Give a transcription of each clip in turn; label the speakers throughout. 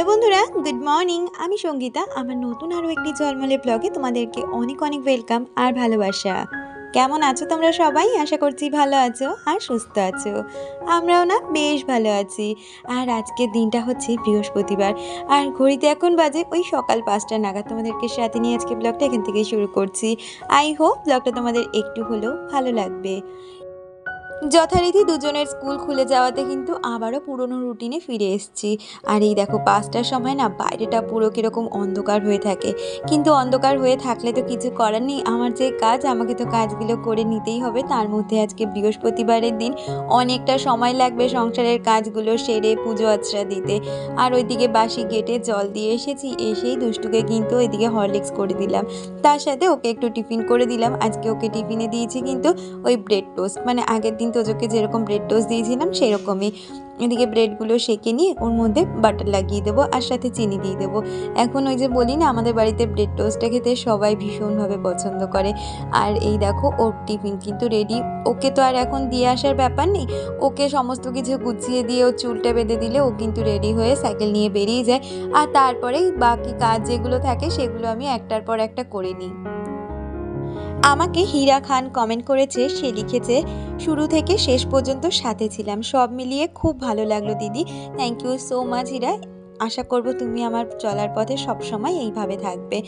Speaker 1: Hello বন্ধুরা, good morning. আমি সঙ্গীতা। আমার নতুন আরও একটি ঝলমলে ব্লগে তোমাদেরকে অনেক অনেক ওয়েলকাম আর ভালোবাসা। কেমন আছো তোমরা সবাই? আশা করছি ভালো আছো আর সুস্থ আছো। আমরাও না বেশ ভালো আছি। আর আজকের দিনটা হচ্ছে বৃহস্পতিবার, আর ঘড়িতে এখন বাজে ওই সকাল 5টা নাগাদ। তোমাদেরকে সাথে নিয়ে আজকে ব্লগটা এখান থেকে শুরু করছি। আই হোপ ব্লগটা তোমাদের একটু হলেও ভালো লাগবে। যথারীতি দুজনের স্কুল খুলে যাওয়াতে কিন্তু আবারও পুরনো রুটিনে ফিরে এসেছি। আর এই দেখো 5টার সময় না বাইরেটা পুরো কীরকম অন্ধকার হয়ে থাকে, কিন্তু অন্ধকার হয়ে থাকলে তো কিছু করার নেই। আমার যে কাজ, আমাকে তো কাজগুলো করে নিতেই হবে। তার মধ্যে আজকে বৃহস্পতিবারের দিন, অনেকটা সময় লাগবে সংসারের কাজগুলো সেরে পুজো আচ্ছা দিতে। আর ওইদিকে বাসি গেটে জল দিয়ে এসেছি, এসেই দুষ্টুকে কিন্তু ওইদিকে হরলিক্স করে দিলাম, তার সাথে ওকে একটু টিফিন করে দিলাম। আজকে ওকে টিফিনে দিয়েছি কিন্তু ওই ব্রেড টোস্ট, মানে আগের দিন তোজোকে যেরকম ব্রেড টোস্ট দিয়েছিলাম সেরকমই। এদিকে ব্রেডগুলো সেঁকে নিয়ে ওর মধ্যে বাটার লাগিয়ে দেবো আর সাথে চিনি দিয়ে দেবো। এখন ওই যে বলি না, আমাদের বাড়িতে ব্রেড টোস্টটা খেতে সবাই ভীষণভাবে পছন্দ করে। আর এই দেখো ওর টিফিন কিন্তু রেডি। ওকে তো আর এখন দিয়ে আসার ব্যাপার নেই, ওকে সমস্ত কিছু গুছিয়ে দিয়ে ওর চুলটা বেঁধে দিলে ও কিন্তু রেডি হয়ে সাইকেল নিয়ে বেরিয়ে যায়। আর তারপরেই বাকি কাজ যেগুলো থাকে সেগুলো আমি একটার পর একটা করে নিই। আমাকে হীরা খান কমেন্ট করেছে, সে লিখেছে, শুরু থেকে শেষ পর্যন্ত সাথে ছিলাম, সব মিলিয়ে খুব ভালো লাগলো দিদি। থ্যাংক ইউ সো মাচ হীরা। আশা করব তুমি আমার চলার পথে সবসময় এইভাবে থাকবে।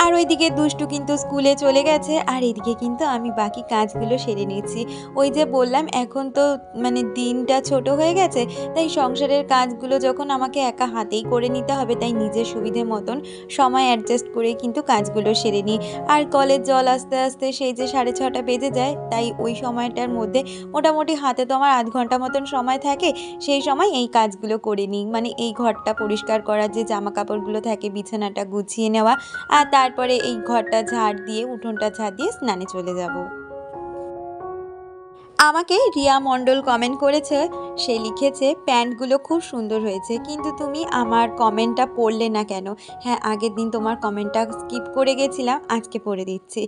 Speaker 1: আর ওইদিকে দুষ্টু কিন্তু স্কুলে চলে গেছে, আর এদিকে কিন্তু আমি বাকি কাজগুলো সেরে নিয়েছি। ওই যে বললাম এখন তো মানে দিনটা ছোট হয়ে গেছে, তাই সংসারের কাজগুলো যখন আমাকে একা হাতেই করে নিতে হবে, তাই নিজের সুবিধে মতন সময় অ্যাডজাস্ট করে কিন্তু কাজগুলো সেরে নিই। আর কলের জল আস্তে আস্তে সেই যে 6:30 বেজে যায়, তাই ওই সময়টার মধ্যে মোটামুটি হাতে তো আমার আধ ঘন্টা মতন সময় থাকে। সেই সময় এই কাজগুলো করে নিই, মানে এই ঘরটা পরিষ্কার করা, যে জামা কাপড়গুলো থাকে বিছানাটা গুছিয়ে নেওয়া, আর তারপরে এই ঘরটা ঝাড় দিয়ে উঠোনটা ঝাড় দিয়ে স্নানে চলে যাব। আমাকে রিয়া মণ্ডল কমেন্ট করেছে, সে লিখেছে, প্যান্টগুলো খুব সুন্দর হয়েছে, কিন্তু তুমি আমার কমেন্টটা পড়লে না কেন? হ্যাঁ, আগের দিন তোমার কমেন্টটা স্কিপ করে গেছিলাম, আজকে পড়ে দিচ্ছি।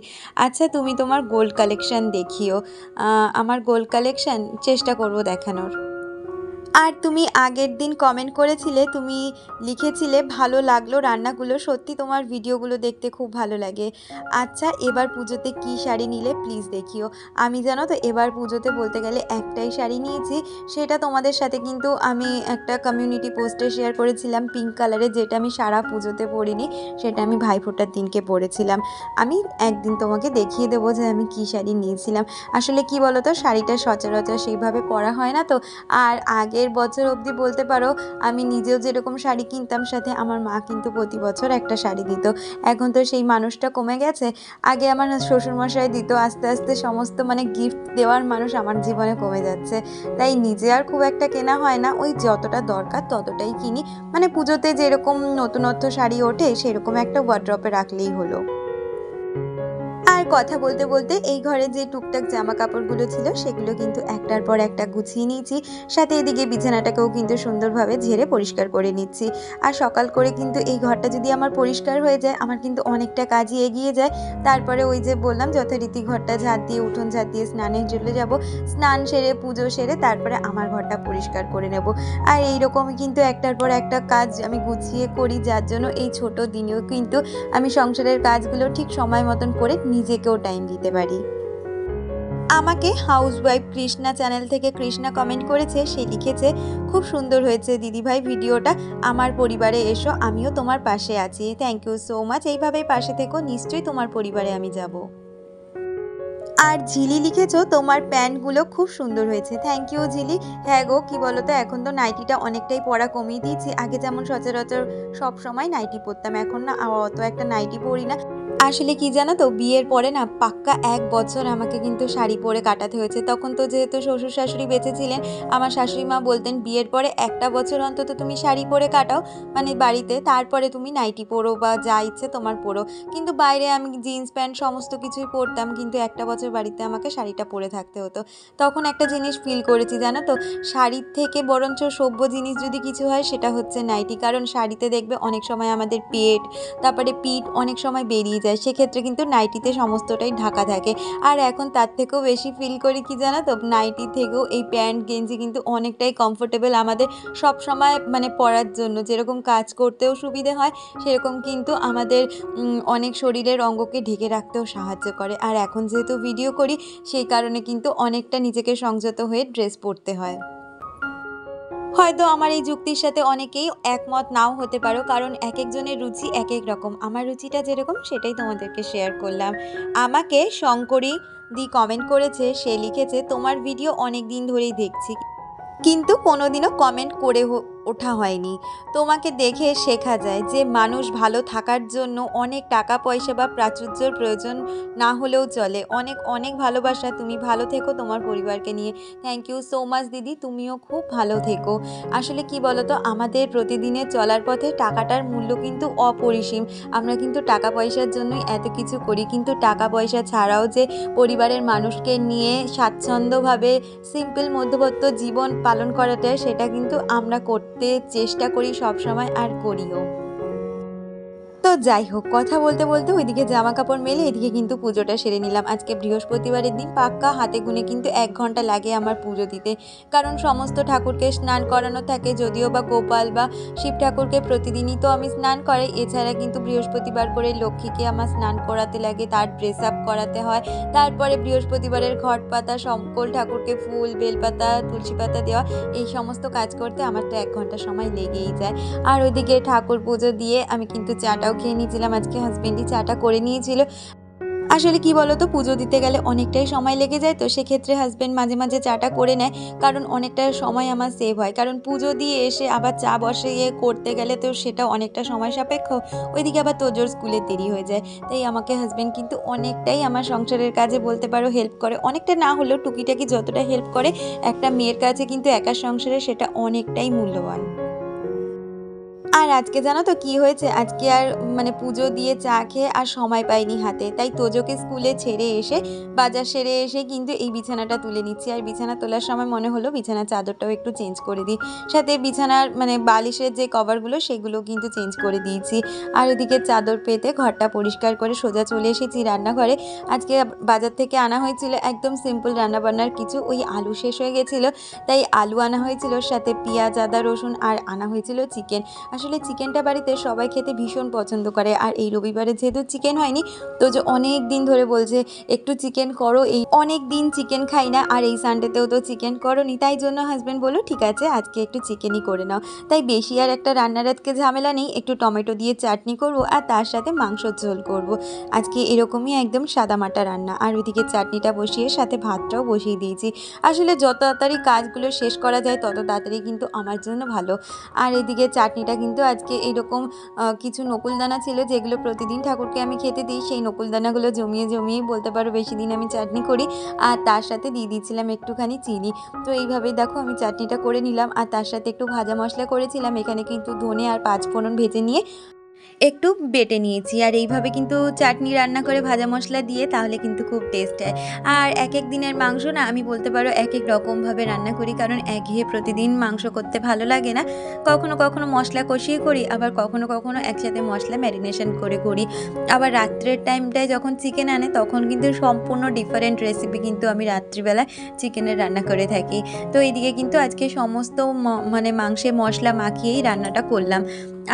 Speaker 1: আচ্ছা, তুমি তোমার গোল্ড কালেকশান দেখিও। আমার গোল্ড কালেকশান চেষ্টা করব দেখানোর। আর তুমি আগের দিন কমেন্ট করেছিলে, তুমি লিখেছিলে ভালো লাগলো রান্নাগুলো, সত্যি তোমার ভিডিওগুলো দেখতে খুব ভালো লাগে। আচ্ছা, এবার পুজোতে কি শাড়ি নিলে প্লিজ দেখিও। আমি জানো তো এবার পুজোতে বলতে গেলে একটাই শাড়ি নিয়েছি, সেটা তোমাদের সাথে কিন্তু আমি একটা কমিউনিটি পোস্টে শেয়ার করেছিলাম পিঙ্ক কালারের, যেটা আমি সারা পুজোতে পরিনি, সেটা আমি ভাইফোঁটার দিনকে পরেছিলাম। আমি একদিন তোমাকে দেখিয়ে দেবো যে আমি কি শাড়ি নিয়েছিলাম। আসলে কি বলো তো, শাড়িটা সচরাচর সেইভাবে পরা হয় না তো। আর আগের বছর অবধি বলতে পারো আমি নিজেও যেরকম শাড়ি কিনতাম, সাথে আমার মা কিন্তু প্রতি বছর একটা শাড়ি দিত। এখন তো সেই মানুষটা কমে গেছে। আগে আমার শ্বশুরমশাই দিত, আস্তে আস্তে সমস্ত মানে গিফট দেওয়ার মানুষ আমার জীবনে কমে যাচ্ছে, তাই নিজে আর খুব একটা কেনা হয় না। ওই যতটা দরকার ততটাই কিনি, মানে পুজোতে যেরকম নতুনত্ব শাড়ি ওঠে সেরকম একটা ওয়ার্ড্রপে রাখলেই হলো। আর কথা বলতে বলতে এই ঘরে যে টুকটাক জামা কাপড়গুলো ছিল সেগুলো কিন্তু একটার পর একটা গুছিয়ে নিয়েছি, সাথে এদিকে বিছানাটাকেও কিন্তু সুন্দরভাবে ঝেড়ে পরিষ্কার করে নিচ্ছি। আর সকাল করে কিন্তু এই ঘরটা যদি আমার পরিষ্কার হয়ে যায়, আমার কিন্তু অনেকটা কাজই এগিয়ে যায়। তারপরে ওই যে বললাম যথারীতি ঘরটা ঝাড় দিয়ে উঠোন ঝাড় দিয়ে স্নানে চলে যাব, স্নান সেরে পুজো সেরে তারপরে আমার ঘরটা পরিষ্কার করে নেব। আর এইরকমই কিন্তু একটার পর একটা কাজ আমি গুছিয়ে করি, যার জন্য এই ছোট দিনেও কিন্তু আমি সংসারের কাজগুলো ঠিক সময় মতন করে নিজেকেও টাইম দিতে পারি। আমাকে হাউসওয়াইফ কৃষ্ণা চ্যানেল থেকে কৃষ্ণা কমেন্ট করেছে, সে লিখেছে, খুব সুন্দর হয়েছে দিদিভাই ভিডিওটা, আমার পরিবারে এসো, আমিও তোমার পাশে আছি। থ্যাংক ইউ সো মাচ, এইভাবেই পাশে থেকো, নিশ্চয়ই তোমার পরিবারে আমি যাব। আর ঝিলি লিখেছো, তোমার প্যান্টগুলো খুব সুন্দর হয়েছে। Thank you ঝিলি। হ্যাঁ গো, কী বলো তো, এখন তো নাইটিটা অনেকটাই পরা কমিয়ে দিয়েছি। আগে যেমন সচরাচর সব সময় নাইটি পরতাম, এখন না অত একটা নাইটি পরি না। আসলে কি জানো তো, বিয়ের পরে না পাক্কা 1 বছর আমাকে কিন্তু শাড়ি পরে কাটাতে হয়েছে। তখন তো যেহেতু শ্বশুর শাশুড়ি বেঁচে ছিলেন, আমার শাশুড়ি মা বলতেন, বিয়ের পরে একটা বছর অন্তত তুমি শাড়ি পরে কাটাও, মানে বাড়িতে, তারপরে তুমি নাইটি পরো বা যা ইচ্ছে তোমার পরো। কিন্তু বাইরে আমি জিন্স প্যান্ট সমস্ত কিছুই পরতাম, কিন্তু একটা বছর বাড়িতে আমাকে শাড়িটা পরে থাকতে হতো। তখন একটা জিনিস ফিল করেছি জানো তো, শাড়ির থেকে বরঞ্চ সভ্য জিনিস যদি কিছু হয় সেটা হচ্ছে নাইটি। কারণ শাড়িতে দেখবে অনেক সময় আমাদের পেট, তারপরে পিঠ অনেক সময় বেরিয়ে যায়, যায়, সেক্ষেত্রে কিন্তু নাইটিতে সমস্তটাই ঢাকা থাকে। আর এখন তার থেকেও বেশি ফিল করি কি জানো তো, নাইটি থেকেও এই প্যান্ট গেঞ্জি কিন্তু অনেকটাই কমফোর্টেবল আমাদের সব সময় মানে পরার জন্য। যেরকম কাজ করতেও সুবিধে হয়, সেরকম কিন্তু আমাদের অনেক শরীরের অঙ্গকে ঢেকে রাখতেও সাহায্য করে। আর এখন যেহেতু ভিডিও করি, সেই কারণে কিন্তু অনেকটা নিজেকে সংযত হয়ে ড্রেস পরতে হয়। হয়তো আমার এই যুক্তির সাথে অনেকেই একমত নাও হতে পারো, কারণ এক একজনের রুচি এক এক রকম। আমার রুচিটা যেরকম সেটাই তোমাদেরকে শেয়ার করলাম। আমাকে শঙ্করী দি কমেন্ট করেছে, সে লিখেছে, তোমার ভিডিও অনেক দিন ধরেই দেখছি, কিন্তু কোনোদিনও কমেন্ট করে ওঠা হয়নি। তোমাকে দেখে শেখা যায় যে মানুষ ভালো থাকার জন্য অনেক টাকা পয়সা বা প্রাচুর্যের প্রয়োজন না হলেও চলে। অনেক অনেক ভালোবাসা, তুমি ভালো থেকো তোমার পরিবারকে নিয়ে। থ্যাংক ইউ সো মাচ দিদি, তুমিও খুব ভালো থেকো। আসলে কি বলতো, আমাদের প্রতিদিনের চলার পথে টাকাটার মূল্য কিন্তু অপরিসীম। আমরা কিন্তু টাকা পয়সার জন্যই এত কিছু করি, কিন্তু টাকা পয়সা ছাড়াও যে পরিবারের মানুষকে নিয়ে স্বাচ্ছন্দ্যভাবে সিম্পল মধ্যবিত্ত জীবন পালন করাটা, সেটা কিন্তু আমরা করতে চেষ্টা করি সবসময়, আর করিও। তো যাই হোক, কথা বলতে বলতে ওইদিকে জামা কাপড় মেলে এদিকে কিন্তু পুজোটা সেরে নিলাম। আজকে বৃহস্পতিবারের দিন, পাক্কা হাতে গুনে কিন্তু 1 ঘন্টা লাগে আমার পুজো দিতে, কারণ সমস্ত ঠাকুরকে স্নান করানো থাকে। যদিও বা গোপাল বা শিব ঠাকুরকে প্রতিদিনই তো আমি স্নান করাই, এছাড়া কিন্তু বৃহস্পতিবার করে লক্ষ্মীকে আমার স্নান করাতে লাগে, তার ড্রেস আপ করাতে হয়। তারপরে বৃহস্পতিবারের ঘট পাতা, সকল ঠাকুরকে ফুল, বেলপাতা, তুলসী পাতা দেওয়া, এই সমস্ত কাজ করতে আমার তো 1 ঘন্টা সময় লেগেই যায়। আর ওইদিকে ঠাকুর পুজো দিয়ে আমি কিন্তু চাটাও খেয়ে নিয়েছিলাম। আজকে হাজবেন্ডই চাটা করে নিয়েছিল। আসলে কি বলতো, পুজো দিতে গেলে অনেকটাই সময় লেগে যায়, তো সেক্ষেত্রে হাজবেন্ড মাঝে মাঝে চাটা করে নেয়, কারণ অনেকটা সময় আমার সেভ হয়। কারণ পুজো দিয়ে এসে আবার চা বসিয়ে করতে গেলে তো সেটা অনেকটা সময় সাপেক্ষ, ওইদিকে আবার তোজোর স্কুলে দেরি হয়ে যায়। তাই আমাকে হাজবেন্ড কিন্তু অনেকটাই আমার সংসারের কাজে বলতে পারো হেল্প করে, অনেকটা না হলেও টুকিটাকি যতটা হেল্প করে একটা মেয়ের কাছে কিন্তু একা সংসারে সেটা অনেকটাই মূল্যবান। আর আজকে জানো তো কি হয়েছে, আজকে আর মানে পুজো দিয়ে চা খেয়ে আর সময় পাইনি হাতে, তাই তোজোকে স্কুলে ছেড়ে এসে বাজার সেরে এসে কিন্তু এই বিছানাটা তুলে নিচ্ছি। আর বিছানা তোলার সময় মনে হলো বিছানার চাদরটাও একটু চেঞ্জ করে দিই, সাথে বিছানার মানে বালিশের যে কভারগুলো সেগুলো কিন্তু চেঞ্জ করে দিয়েছি। আর এদিকে চাদর পেতে ঘরটা পরিষ্কার করে সোজা চলে এসেছি রান্নাঘরে। আজকে বাজার থেকে আনা হয়েছিল একদম সিম্পল রান্নাবান্নার কিছু, ওই আলু শেষ হয়ে গেছিলো, তাই আলু আনা হয়েছিল, সাথে পেঁয়াজ, আদা, রসুন, আর আনা হয়েছিল চিকেন। আসলে চিকেনটা বাড়িতে সবাই খেতে ভীষণ পছন্দ করে, আর এই রবিবারে যেহেতু চিকেন হয়নি, তো যে অনেক দিন ধরে বলছে একটু চিকেন করো, এই অনেক দিন চিকেন খাই না, আর এই সানডেতেও তো চিকেন করোনি, তাই জন্য হাজব্যান্ড বললো ঠিক আছে আজকে একটু চিকেনই করে নাও। তাই বেশি আর একটা রান্নার আজকে ঝামেলা নেই, একটু টমেটো দিয়ে চাটনি করবো আর তার সাথে মাংসর ঝোল করব। আজকে এরকমই একদম সাদামাটা রান্না। আর ওইদিকে চাটনিটা বসিয়ে সাথে ভাতটাও বসিয়ে দিয়েছি। আসলে যত তাড়াতাড়ি কাজগুলো শেষ করা যায় তত তাড়াতাড়ি কিন্তু আমার জন্য ভালো। আর এদিকে চাটনিটা কিন্তু আজকে এইরকম কিছু নকুলদানা ছিল, যেগুলো প্রতিদিন ঠাকুরকে আমি খেতে দিই, সেই নকুলদানাগুলো জমিয়ে জমিয়েই বলতে পারো বেশি দিন আমি চাটনি করি। আর তার সাথে দিয়ে দিয়েছিলাম একটুখানি চিনি। তো এইভাবেই দেখো আমি চাটনিটা করে নিলাম, আর তার সাথে একটু ভাজা মশলা করেছিলাম। এখানে কিন্তু ধনে আর 5 ফোড়ন ভেজে নিয়ে একটু বেটে নিয়েছি। আর এইভাবে কিন্তু চাটনি রান্না করে ভাজা মশলা দিয়ে তাহলে কিন্তু খুব টেস্ট হয়। আর এক এক দিনের মাংস না আমি বলতে পারো এক এক রকমভাবে রান্না করি, কারণ একঘেয়ে প্রতিদিন মাংস করতে ভালো লাগে না। কখনো কখনো মশলা কষিয়ে করি, আবার কখনো কখনো একসাথে মশলা ম্যারিনেশন করে করি। আবার রাত্রের টাইমটায় যখন চিকেন আনে তখন কিন্তু সম্পূর্ণ ডিফারেন্ট রেসিপি কিন্তু আমি রাত্রিবেলায় চিকেনের রান্না করে থাকি। তো এইদিকে কিন্তু আজকে সমস্ত মানে মাংসে মশলা মাখিয়েই রান্নাটা করলাম।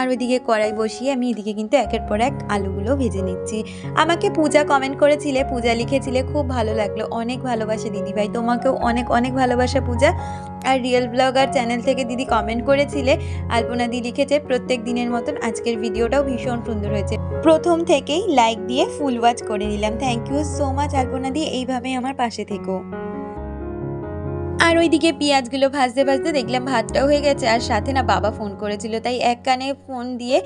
Speaker 1: আর ওইদিকে কড়াই বসিয়ে আমি এদিকে কিন্তু একের পর এক আলুগুলো ভেজে নিচ্ছি। আমাকে পূজা কমেন্ট করেছিলে, পূজা লিখেছিলে, খুব ভালো লাগলো, অনেক ভালোবাসা দিদিভাই, তোমাকেও অনেক অনেক ভালোবাসা পূজা। আর রিয়েল ব্লগার চ্যানেল থেকে দিদি কমেন্ট করেছিলে, আলপনা দি লিখেছে প্রত্যেক দিনের মতন আজকের ভিডিওটাও ভীষণ সুন্দর হয়েছে, প্রথম থেকেই লাইক দিয়ে ফুল ওয়াচ করে নিলাম। থ্যাংক ইউ সো মাচ আলপনা দি, এইভাবেই আমার পাশে থেকো। আর ওইদিকে পেঁয়াজগুলো ভাজতে ভাজতে দেখলাম ভাতটাও হয়ে গেছে, আর সাথে না বাবা ফোন করেছিল, তাই এক কানে ফোন দিয়ে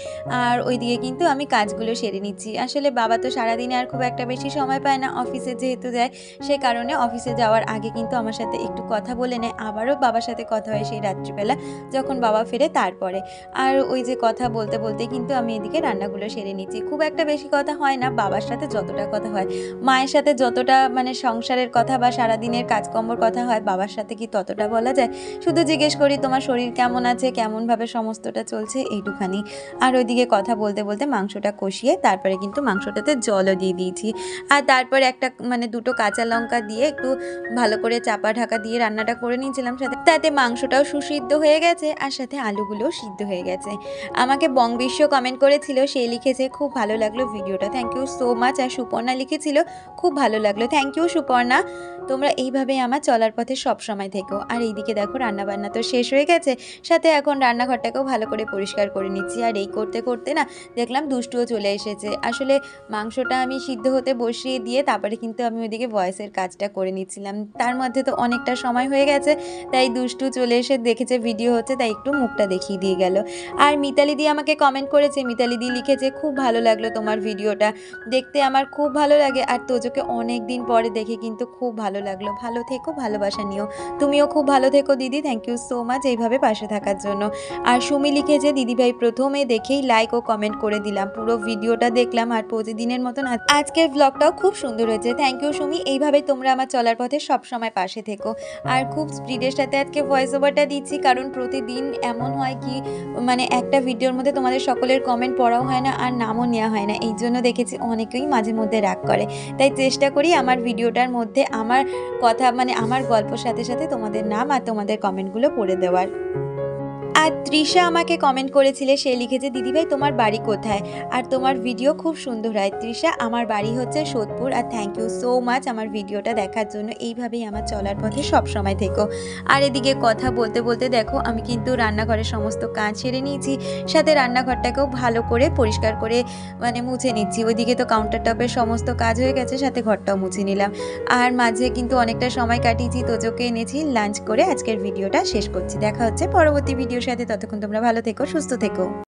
Speaker 1: আর ওইদিকে কিন্তু আমি কাজগুলো সেরে নিচ্ছি। আসলে বাবা তো সারাদিনে আর খুব একটা বেশি সময় পায় না, অফিসে যেহেতু যায়, সে কারণে অফিসে যাওয়ার আগে কিন্তু আমার সাথে একটু কথা বলে নেয়, আবারও বাবার সাথে কথা হয় সেই রাত্রিবেলা যখন বাবা ফেরে তারপরে। আর ওই যে কথা বলতে বলতে কিন্তু আমি এদিকে রান্নাগুলো সেরে নিচ্ছি। খুব একটা বেশি কথা হয় না, বাবার সাথে যতটা কথা হয়, মায়ের সাথে যতটা মানে সংসারের কথা বা সারাদিনের কাজকর্মর কথা হয়, বাবার সাথে তাতে কি ততটা বলা যায়? শুধু জিজ্ঞেস করি তোমার শরীর কেমন আছে, কেমনভাবে সমস্তটা চলছে, এইটুখানি। আর ওইদিকে কথা বলতে বলতে মাংসটা কষিয়ে তারপরে কিন্তু মাংসটাতে জলও দিয়ে দিয়েছি। আর তারপর একটা মানে দুটো কাঁচা লঙ্কা দিয়ে একটু ভালো করে চাপা ঢাকা দিয়ে রান্নাটা করে নিয়েছিলাম, সাথে তাতে মাংসটাও সুসিদ্ধ হয়ে গেছে আর সাথে আলুগুলোও সিদ্ধ হয়ে গেছে। আমাকে বংবিশ্ব কমেন্ট করেছিল, সে লিখেছে খুব ভালো লাগলো ভিডিওটা, থ্যাংক ইউ সো মাচ। আর সুপর্ণা লিখেছিল খুব ভালো লাগলো, থ্যাংক ইউ সুপর্ণা। তোমরা এইভাবেই আমার চলার পথে সব সময় থেকো। আর এইদিকে দেখো রান্নাবান্না তো শেষ হয়ে গেছে, সাথে এখন রান্নাঘরটাকেও ভালো করে পরিষ্কার করে নিচ্ছি। আর এই করতে করতে না দেখলাম দুষ্টুও চলে এসেছে। আসলে মাংসটা আমি সিদ্ধ হতে বসিয়ে দিয়ে তারপরে কিন্তু আমি ওইদিকে ভয়েসের কাজটা করে নিচ্ছিলাম, তার মধ্যে তো অনেকটা সময় হয়ে গেছে। তাই দুষ্টু চলে এসে দেখেছে ভিডিও হচ্ছে, তাই একটু মুখটা দেখিয়ে দিয়ে গেল। আর মিতালি দি আমাকে কমেন্ট করেছে, মিতালি দি লিখেছে খুব ভালো লাগলো তোমার ভিডিওটা, দেখতে আমার খুব ভালো লাগে। আর তোজোকে অনেক দিন পরে দেখে কিন্তু খুব ভালো লাগলো। ভালো থেকো, ভালোবাসা নিও, তুমিও খুব ভালো থেকো দিদি, থ্যাংক ইউ সো মাচ এইভাবে পাশে থাকার জন্য। আর সুমি লিখেছে দিদিভাই প্রথমে দেখেই লাইক ও কমেন্ট করে দিলাম, পুরো ভিডিওটা দেখলাম আর প্রতিদিনের মতন আজকের ব্লগটাও খুব সুন্দর হয়েছে, থ্যাংক ইউ সুমি। এইভাবে তোমরা আমার চলার পথে সবসময় পাশে থেকো। আর খুব স্পিডের সাথে আজকে ভয়েস ওভারটা দিচ্ছি, কারণ প্রতিদিন এমন হয় কি মানে একটা ভিডিওর মধ্যে তোমাদের সকলের কমেন্ট পড়াও হয় না আর নামও নেওয়া হয় না, এই জন্য দেখেছি অনেকেই মাঝে মধ্যে রাগ করে। তাই চেষ্টা করি আমার ভিডিওটার মধ্যে আমার কথা মানে আমার গল্পের সাথে সাথে তোমাদের নাম আর তোমাদের কমেন্টগুলো পড়ে দেওয়ার। আর তৃষা আমাকে কমেন্ট করেছিলে, সে লিখেছে দিদিভাই তোমার বাড়ি কোথায়, আর তোমার ভিডিও খুব সুন্দর হয় তৃষা। আমার বাড়ি হচ্ছে সোদপুর। আর থ্যাংক ইউ সো মাচ আমার ভিডিওটা দেখার জন্য। এইভাবেই আমার চলার পথে সব সময় থেকো। আর এদিকে কথা বলতে বলতে দেখো আমি কিন্তু রান্নাঘরের সমস্ত কাজ সেরে নিয়েছি, সাথে রান্নাঘরটাকেও ভালো করে পরিষ্কার করে মানে মুছে নিচ্ছি। ওইদিকে তো কাউন্টার টপের সমস্ত কাজ হয়ে গেছে, সাথে ঘরটাও মুছে নিলাম। আর মাঝে কিন্তু অনেকটা সময় কাটিয়েছি, তোজোকে এনেছি, লাঞ্চ করে আজকের ভিডিওটা শেষ করছি। দেখা হচ্ছে পরবর্তী ভিডিওর সাথে, ততক্ষণ তোমরা ভালো থেকো, সুস্থ থেকো।